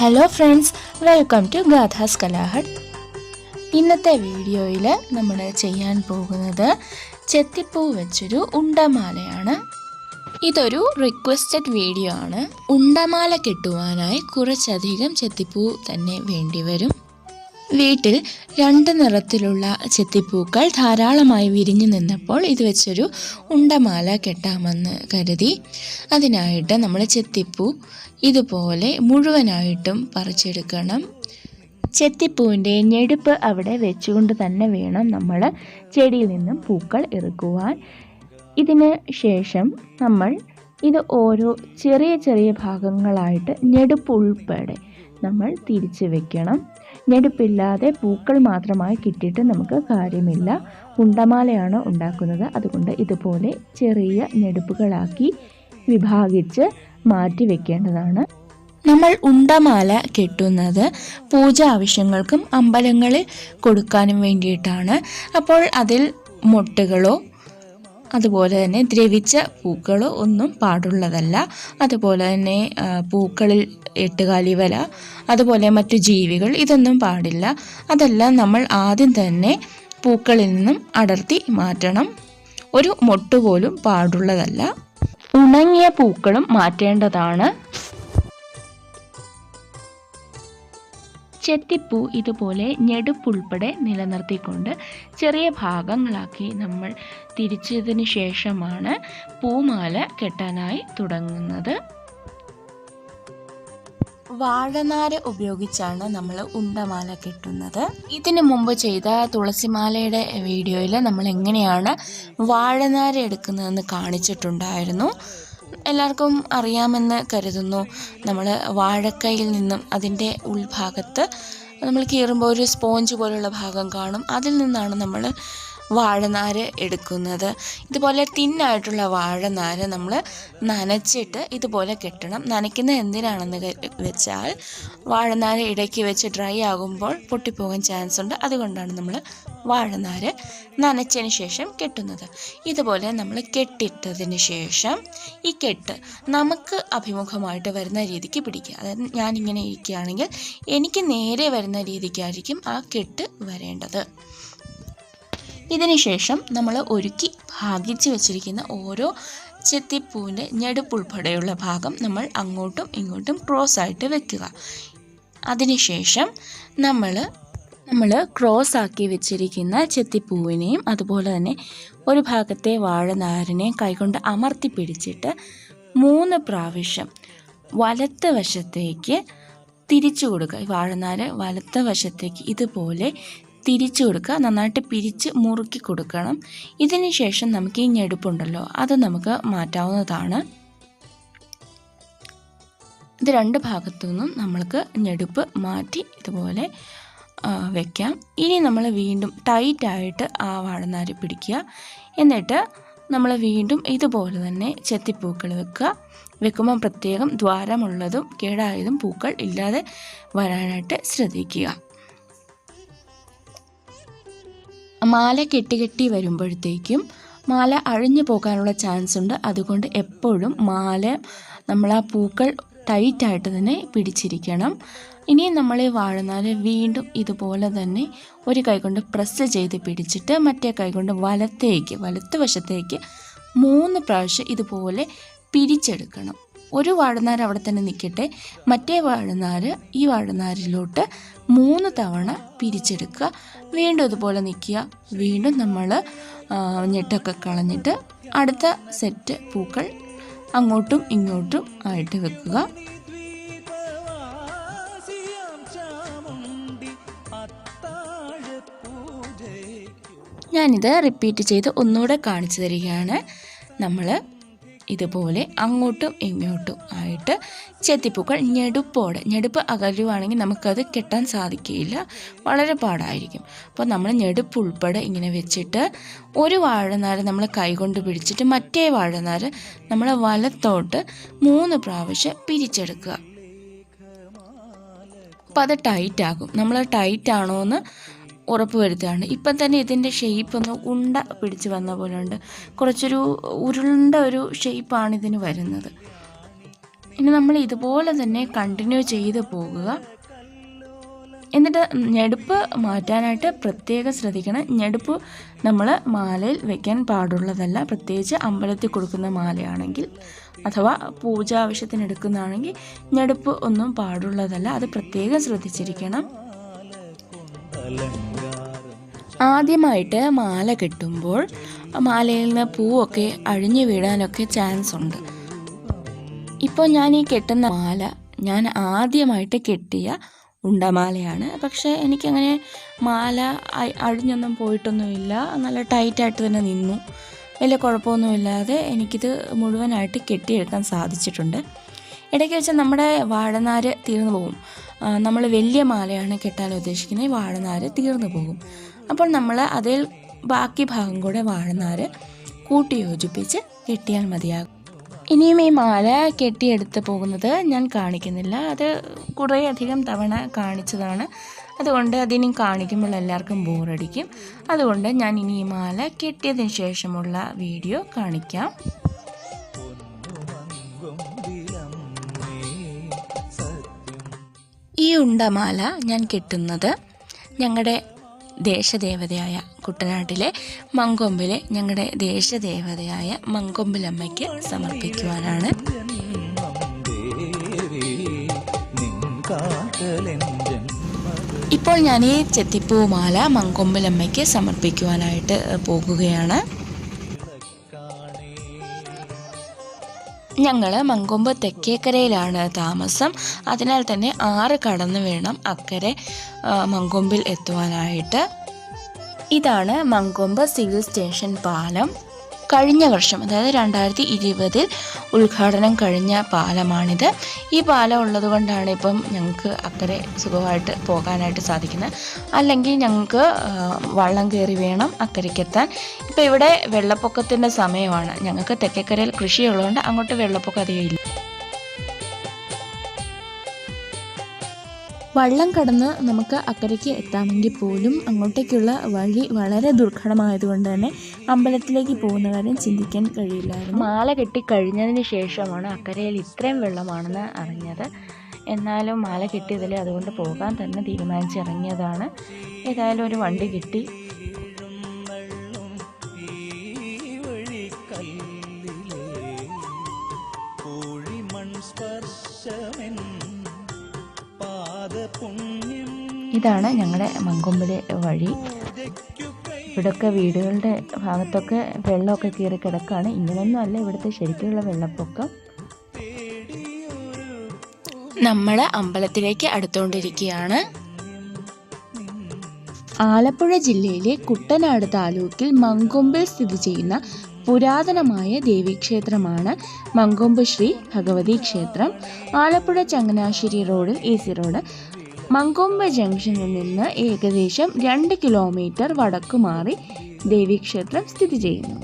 Hello friends, welcome to Gatha's Kalahut. ഇന്നത്തെ വീഡിയോയിൽ നമ്മൾ ചെയ്യാൻ പോകുന്നത് ചെത്തിപ്പൂ വെച്ചൊരു ഉണ്ടമാലയാണ്. ഇതൊരു റിക്വസ്റ്റഡ് വീഡിയോ ആണ്. ഉണ്ടമാല കെട്ടുവാനായി കുറച്ചധികം ചെത്തിപ്പൂ തന്നെ വേണ്ടിവരും. വീട്ടിൽ 2 നിറത്തിലുള്ള ചെത്തിപ്പൂക്കൾ ധാരാളമായി വിരിഞ്ഞു നിന്നപ്പോൾ ഇത് വെച്ചൊരു ഉണ്ടമാല കെട്ടാമെന്ന് കരുതി. അതിനായിട്ട് നമ്മൾ ചെത്തിപ്പൂ ഇതുപോലെ മുഴുവനായിട്ടും പറിച്ചെടുക്കണം. ചെത്തിപ്പൂവിൻ്റെ ഞെടുപ്പ് അവിടെ വെച്ചുകൊണ്ട് തന്നെ വേണം നമ്മൾ ചെടിയിൽ നിന്നും പൂക്കൾ ഇറുക്കുവാൻ. ഇതിന് ശേഷം നമ്മൾ ഇത് ഓരോ ചെറിയ ചെറിയ ഭാഗങ്ങളായിട്ട് ഞെടുപ്പ് ഉൾപ്പെടെ നമ്മൾ തിരിച്ച് വെക്കണം. ഞെടുപ്പില്ലാതെ പൂക്കൾ മാത്രമായി കിട്ടിയിട്ട് നമുക്ക് കാര്യമില്ല. ഉണ്ടമാലയാണ് ഉണ്ടാക്കുന്നത്, അതുകൊണ്ട് ഇതുപോലെ ചെറിയ ഞെടുപ്പുകളാക്കി വിഭാഗിച്ച് മാറ്റി വെക്കേണ്ടതാണ്. നമ്മൾ ഉണ്ടമാല കെട്ടുന്നത് പൂജ ആവശ്യങ്ങൾക്കും അമ്പലങ്ങളിൽ കൊടുക്കാനും വേണ്ടിയിട്ടാണ്. അപ്പോൾ അതിൽ മൊട്ടുകളോ അതുപോലെ തന്നെ ദ്രവിച്ച പൂക്കളോ ഒന്നും പാടുള്ളതല്ല. അതുപോലെ തന്നെ പൂക്കളിൽ 8 കാലി വല, അതുപോലെ മറ്റു ജീവികൾ, ഇതൊന്നും പാടില്ല. അതെല്ലാം നമ്മൾ ആദ്യം തന്നെ പൂക്കളിൽ നിന്നും അടർത്തി മാറ്റണം. ഒരു മൊട്ട് പോലും പാടുള്ളതല്ല. ഉണങ്ങിയ പൂക്കളും മാറ്റേണ്ടതാണ്. ചെത്തിപ്പൂ ഇതുപോലെ ഞെടുപ്പുൾപ്പെടെ നിലനിർത്തിക്കൊണ്ട് ചെറിയ ഭാഗങ്ങളാക്കി നമ്മൾ തിരിച്ചതിന് ശേഷമാണ് പൂമാല കെട്ടാനായി തുടങ്ങുന്നത്. വാഴനാര് ഉപയോഗിച്ചാണ് നമ്മൾ ഉണ്ടമാല കെട്ടുന്നത്. ഇതിനു മുമ്പ് ചെയ്ത തുളസിമാലയുടെ വീഡിയോയിൽ നമ്മൾ എങ്ങനെയാണ് വാഴനാര് എടുക്കുന്നതെന്ന് കാണിച്ചിട്ടുണ്ടായിരുന്നു. എല്ലാവർക്കും അറിയാമെന്ന് കരുതുന്നു. നമ്മൾ വാഴക്കയിൽ നിന്നും അതിൻ്റെ ഉൾഭാഗത്ത് നമ്മൾ കീറുമ്പോൾ ഒരു സ്പോഞ്ച് പോലുള്ള ഭാഗം കാണും. അതിൽ നിന്നാണ് നമ്മൾ വാഴനാര് എടുക്കുന്നത്. ഇതുപോലെ തിന്നായിട്ടുള്ള വാഴനാര് നമ്മൾ നനച്ചിട്ട് ഇതുപോലെ കെട്ടണം. നനയ്ക്കുന്നത് എന്തിനാണെന്ന് വെച്ചാൽ വാഴനാര് ഇടയ്ക്ക് വെച്ച് ഡ്രൈ ആകുമ്പോൾ പൊട്ടിപ്പോകാൻ ചാൻസ് ഉണ്ട്. അതുകൊണ്ടാണ് നമ്മൾ വാഴനാര് നനച്ചതിന് ശേഷം കെട്ടുന്നത്. ഇതുപോലെ നമ്മൾ കെട്ടിട്ടതിന് ശേഷം ഈ കെട്ട് നമുക്ക് അഭിമുഖമായിട്ട് വരുന്ന രീതിക്ക് പിടിക്കുക. അതായത് ഞാനിങ്ങനെ ഇരിക്കുകയാണെങ്കിൽ എനിക്ക് നേരെ വരുന്ന രീതിക്കായിരിക്കും ആ കെട്ട് വരേണ്ടത്. ഇതിനുശേഷം നമ്മൾ ഒരുക്കി ഭാഗിച്ച് വെച്ചിരിക്കുന്ന ഓരോ ചെത്തിപ്പൂവിൻ്റെ ഞെടുപ്പുൾപ്പെടെയുള്ള ഭാഗം നമ്മൾ അങ്ങോട്ടും ഇങ്ങോട്ടും ക്രോസ് ആയിട്ട് വെക്കുക. അതിനുശേഷം നമ്മൾ ക്രോസ് ആക്കി വെച്ചിരിക്കുന്ന ചെത്തിപ്പൂവിനെയും അതുപോലെ തന്നെ ഒരു ഭാഗത്തെ വാഴനാരിനെയും കൈകൊണ്ട് അമർത്തി പിടിച്ചിട്ട് 3 പ്രാവശ്യം വലത്ത് വശത്തേക്ക് തിരിച്ചു കൊടുക്കുക. ഈ വാഴനാര് വലത്ത് വശത്തേക്ക് ഇതുപോലെ തിരിച്ചു കൊടുക്കുക. നന്നായിട്ട് പിരിച്ച് മുറുക്കി കൊടുക്കണം. ഇതിന് ശേഷം നമുക്ക് ഈ ഞെടുപ്പുണ്ടല്ലോ, അത് നമുക്ക് മാറ്റാവുന്നതാണ്. ഇത് 2 ഭാഗത്തു നിന്നും നമ്മൾക്ക് ഞെടുപ്പ് മാറ്റി ഇതുപോലെ വെക്കാം. ഇനി നമ്മൾ വീണ്ടും ടൈറ്റായിട്ട് ആ വാഴനാര് പിടിക്കുക. എന്നിട്ട് നമ്മൾ വീണ്ടും ഇതുപോലെ തന്നെ ചെത്തിപ്പൂക്കൾ വെക്കുമ്പോൾ പ്രത്യേകം ദ്വാരമുള്ളതും കേടായതും പൂക്കൾ ഇല്ലാതെ വരാനായിട്ട് ശ്രദ്ധിക്കുക. മാല കെട്ടി വരുമ്പോഴത്തേക്കും മാല അഴിഞ്ഞു പോകാനുള്ള ചാൻസ് ഉണ്ട്. അതുകൊണ്ട് എപ്പോഴും മാല നമ്മൾ ആ പൂക്കൾ ടൈറ്റായിട്ട് തന്നെ പിടിച്ചിരിക്കണം. ഇനി നമ്മൾ ഈ വാഴനാര് വീണ്ടും ഇതുപോലെ തന്നെ ഒരു കൈകൊണ്ട് പ്രസ് ചെയ്ത് പിടിച്ചിട്ട് മറ്റേ കൈകൊണ്ട് വലത്ത് വശത്തേക്ക് 3 പ്രാവശ്യം ഇതുപോലെ പിരിച്ചെടുക്കണം. ഒരു വാഴനാര് അവിടെ തന്നെ നിൽക്കട്ടെ. മറ്റേ വാഴനാര് ഈ വാഴനാരിലോട്ട് 3 തവണ പിരിച്ചെടുക്കുക. വീണ്ടും ഇതുപോലെ നിൽക്കുക. വീണ്ടും നമ്മൾ ഞെട്ടൊക്കെ കളഞ്ഞിട്ട് അടുത്ത സെറ്റ് പൂക്കൾ അങ്ങോട്ടും ഇങ്ങോട്ടും ആയിട്ട് വെക്കുക. ഞാനിത് റിപ്പീറ്റ് ചെയ്ത് ഒന്നുകൂടെ കാണിച്ചു തരികയാണ്. നമ്മൾ ഇതുപോലെ അങ്ങോട്ടും ഇങ്ങോട്ടും ആയിട്ട് ചെത്തിപ്പൂക്കൾ ഞെടുപ്പ് അകലുവാണെങ്കിൽ നമുക്കത് കെട്ടാൻ സാധിക്കുകയില്ല, വളരെ പാടായിരിക്കും. അപ്പോൾ നമ്മൾ ഞെടുപ്പ് ഉൾപ്പെടെ ഇങ്ങനെ വെച്ചിട്ട് ഒരു വാഴനാര് നമ്മൾ കൈകൊണ്ട് പിടിച്ചിട്ട് മറ്റേ വാഴനാര് നമ്മൾ വലത്തോട്ട് 3 പ്രാവശ്യം പിരിച്ചെടുക്കുക. അപ്പോൾ അത് ടൈറ്റാകും. നമ്മൾ ടൈറ്റാണോ എന്ന് ഉറപ്പ് വരുത്തുകയാണ്. ഇപ്പം തന്നെ ഇതിൻ്റെ ഷേപ്പ് ഒന്ന് ഉണ്ട പിടിച്ച് വന്ന പോലെ ഉണ്ട്. കുറച്ചൊരു ഉരുണ്ട ഒരു ഷേപ്പാണ് ഇതിന് വരുന്നത്. ഇനി നമ്മൾ ഇതുപോലെ തന്നെ കണ്ടിന്യൂ ചെയ്ത് പോകുക. എന്നിട്ട് ഞെടുപ്പ് മാറ്റാനായിട്ട് പ്രത്യേകം ശ്രദ്ധിക്കണം. ഞെടുപ്പ് നമ്മൾ മാലയിൽ വെക്കാൻ പാടുള്ളതല്ല, പ്രത്യേകിച്ച് അമ്പലത്തിൽ കൊടുക്കുന്ന മാലയാണെങ്കിൽ അഥവാ പൂജ ആവശ്യത്തിന് എടുക്കുന്നതാണെങ്കിൽ ഞെടുപ്പ് ഒന്നും പാടുള്ളതല്ല. അത് പ്രത്യേകം ശ്രദ്ധിച്ചിരിക്കണം. ആദ്യമായിട്ട് മാല കെട്ടുമ്പോൾ മാലയിൽ നിന്ന് പൂവൊക്കെ അഴിഞ്ഞു വീഴാനൊക്കെ ചാൻസ് ഉണ്ട്. ഇപ്പോൾ ഞാൻ ഈ കെട്ടുന്ന മാല ഞാൻ ആദ്യമായിട്ട് കെട്ടിയ ഉണ്ടമാലയാണ്. പക്ഷേ എനിക്കങ്ങനെ മാല അഴിഞ്ഞൊന്നും പോയിട്ടൊന്നുമില്ല. നല്ല ടൈറ്റായിട്ട് തന്നെ നിന്നു. വലിയ കുഴപ്പമൊന്നുമില്ലാതെ എനിക്കിത് മുഴുവനായിട്ട് കെട്ടിയെടുക്കാൻ സാധിച്ചിട്ടുണ്ട്. ഇടയ്ക്ക് വെച്ചാൽ നമ്മുടെ വാഴനാര് തീർന്നു പോകും. നമ്മൾ വലിയ മാലയാണ് കെട്ടാൻ ഉദ്ദേശിക്കുന്നത്, വാഴനാര് തീർന്നു പോകും. അപ്പോൾ നമ്മൾ അതിൽ ബാക്കി ഭാഗം കൂടെ വാഴനാര് കൂട്ടി യോജിപ്പിച്ച് കെട്ടിയാൽ മതിയാകും. ഇനിയും ഈ മാല കെട്ടിയെടുത്ത് പോകുന്നത് ഞാൻ കാണിക്കുന്നില്ല. അത് കുറേ അധികം തവണ കാണിച്ചതാണ്. അതുകൊണ്ട് അതിനി കാണിക്കുമ്പോൾ എല്ലാവർക്കും ബോറടിക്കും. അതുകൊണ്ട് ഞാൻ ഇനി ഈ മാല കെട്ടിയതിന് ശേഷമുള്ള വീഡിയോ കാണിക്കാം. ഈ ഉണ്ടമാല ഞാൻ കെട്ടുന്നത് ഞങ്ങളുടെ ദേശദേവതയായ കുട്ടനാട്ടിലെ മങ്കൊമ്പിലെ ഞങ്ങളുടെ ദേശദേവതയായ moncompilammaയ്ക്ക് സമർപ്പിക്കുവാനാണ്. ഇപ്പോൾ ഞാൻ ഈ ചെത്തിപ്പൂമാല moncompilammaയ്ക്ക് സമർപ്പിക്കുവാനായിട്ട് പോകുകയാണ്. ഞങ്ങൾ മങ്കൊമ്പ് തെക്കേക്കരയിലാണ് താമസം. അതിനാൽ തന്നെ 6 കടന്ന് വേണം അക്കരെ മങ്കൊമ്പിൽ എത്തുവാനായിട്ട്. ഇതാണ് മങ്കൊമ്പ് സിവിൽ സ്റ്റേഷൻ പാലം. കഴിഞ്ഞ വർഷം, അതായത് 2020 ഉദ്ഘാടനം കഴിഞ്ഞ പാലമാണിത്. ഈ പാലം ഉള്ളത് കൊണ്ടാണ് ഇപ്പം ഞങ്ങൾക്ക് അക്കരെ സുഖമായിട്ട് പോകാനായിട്ട് സാധിക്കുന്നത്. അല്ലെങ്കിൽ ഞങ്ങൾക്ക് വള്ളം കയറി വേണം അക്കരയ്ക്കെത്താൻ. ഇപ്പോൾ ഇവിടെ വെള്ളപ്പൊക്കത്തിൻ്റെ സമയമാണ്. ഞങ്ങൾക്ക് തെക്കേക്കരയിൽ കൃഷിയുള്ളതുകൊണ്ട് അങ്ങോട്ട് വെള്ളപ്പൊക്കം അധികം ഇല്ല. വള്ളം കടന്ന് നമുക്ക് അക്കരയ്ക്ക് എത്താമെങ്കിൽ പോലും അങ്ങോട്ടേക്കുള്ള വഴി വളരെ ദുർഘടമായതുകൊണ്ട് തന്നെ അമ്പലത്തിലേക്ക് പോകുന്ന കാര്യം ചിന്തിക്കാൻ കഴിയില്ലായിരുന്നു. മാല കെട്ടി കഴിഞ്ഞതിന് ശേഷമാണ് അക്കരയിൽ ഇത്രയും വെള്ളമാണെന്ന് അറിഞ്ഞത്. എന്നാലും മാല കെട്ടിയതിൽ അതുകൊണ്ട് പോകാൻ തന്നെ തീരുമാനിച്ചിറങ്ങിയതാണ്. ഏതായാലും ഒരു വണ്ടി കിട്ടി. ഇതാണ് ഞങ്ങളുടെ മങ്കൊമ്പിലെ വഴി. ഇവിടെയൊക്കെ വീടുകളുടെ ഭാഗത്തൊക്കെ വെള്ളമൊക്കെ കയറി കിടക്കുകയാണ്. ഇങ്ങനെയൊന്നും അല്ല ഇവിടുത്തെ ശരിക്കുള്ള വെള്ളപ്പൊക്കം. നമ്മൾ അമ്പലത്തിലേക്ക് അടുത്തുകൊണ്ടിരിക്കുകയാണ്. ആലപ്പുഴ ജില്ലയിലെ കുട്ടനാട് താലൂക്കിൽ മങ്കൊമ്പിൽ സ്ഥിതി ചെയ്യുന്ന പുരാതനമായ ദേവീക്ഷേത്രമാണ് മങ്കൊമ്പ് ശ്രീ ഭഗവതി ക്ഷേത്രം. ആലപ്പുഴ ചങ്ങനാശ്ശേരി റോഡിൽ AC റോഡ് മങ്കൊമ്പ് ജംഗ്ഷനിൽ നിന്ന് ഏകദേശം 2 കിലോമീറ്റർ വടക്കുമാറി ദേവീക്ഷേത്രം സ്ഥിതി ചെയ്യുന്നു.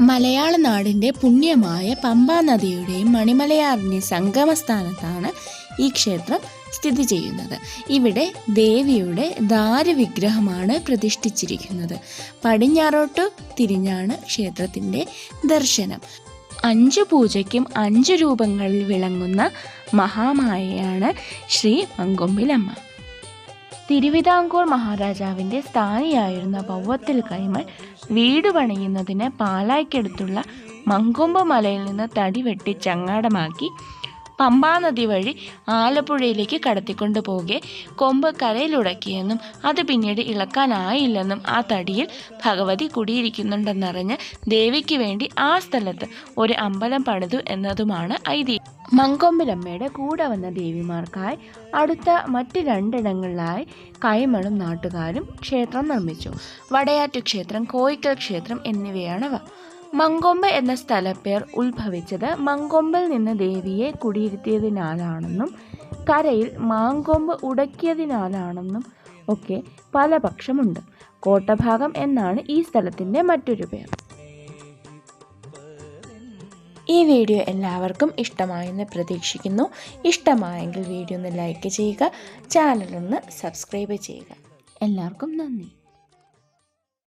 മലയാള നാടിൻ്റെ പുണ്യമായ പമ്പാ നദിയുടെയും മണിമലയാറിൻ്റെയും സംഗമസ്ഥാനത്താണ് ഈ ക്ഷേത്രം സ്ഥിതി ചെയ്യുന്നത്. ഇവിടെ ദേവിയുടെ ദാരുവിഗ്രഹമാണ് പ്രതിഷ്ഠിച്ചിരിക്കുന്നത്. പടിഞ്ഞാറോട്ട് തിരിഞ്ഞാണ് ക്ഷേത്രത്തിൻ്റെ ദർശനം. 5 പൂജയ്ക്കും 5 രൂപങ്ങളിൽ വിളങ്ങുന്ന മഹാമായയാണ് ശ്രീ moncompilamma. തിരുവിതാംകൂർ മഹാരാജാവിൻ്റെ സ്ഥാനിയായിരുന്ന പൗവത്തിൽ കൈമൾ വീട് പണിയുന്നതിന് പാലായ്ക്കടുത്തുള്ള മങ്കൊമ്പ് മലയിൽ നിന്ന് തടി വെട്ടി ചങ്ങാടമാക്കി പമ്പാ നദി വഴി ആലപ്പുഴയിലേക്ക് കടത്തിക്കൊണ്ടു പോകെ കൊമ്പ് കരയിലുടക്കിയെന്നും അത് പിന്നീട് ഇളക്കാനായില്ലെന്നും ആ തടിയിൽ ഭഗവതി കുടിയിരിക്കുന്നുണ്ടെന്നറിഞ്ഞ് ദേവിക്ക് വേണ്ടി ആ സ്ഥലത്ത് ഒരു അമ്പലം പണിതു എന്നതുമാണ് ഐതിഹ്യം. moncompilammയുടെ കൂടെ വന്ന ദേവിമാർക്കായി അടുത്ത മറ്റ് 2 ഇടങ്ങളിലായി കൈമളും നാട്ടുകാരും ക്ഷേത്രം നിർമ്മിച്ചു. വടയാറ്റു ക്ഷേത്രം, കോയിക്കൽ ക്ഷേത്രം എന്നിവയാണവ. മങ്കൊമ്പ് എന്ന സ്ഥലപ്പേർ ഉത്ഭവിച്ചത് മങ്കൊമ്പിൽ നിന്ന് ദേവിയെ കുടിയിരുത്തിയതിനാലാണെന്നും കരയിൽ മാങ്കൊമ്പ് ഉടക്കിയതിനാലാണെന്നും ഒക്കെ പല പക്ഷമുണ്ട്. കോട്ടഭാഗം എന്നാണ് ഈ സ്ഥലത്തിൻ്റെ മറ്റൊരു പേർ. ഈ വീഡിയോ എല്ലാവർക്കും ഇഷ്ടമായെന്ന് പ്രതീക്ഷിക്കുന്നു. ഇഷ്ടമായെങ്കിൽ വീഡിയോ ഒന്ന് ലൈക്ക് ചെയ്യുക, ചാനലൊന്ന് സബ്സ്ക്രൈബ് ചെയ്യുക. എല്ലാവർക്കും നന്ദി.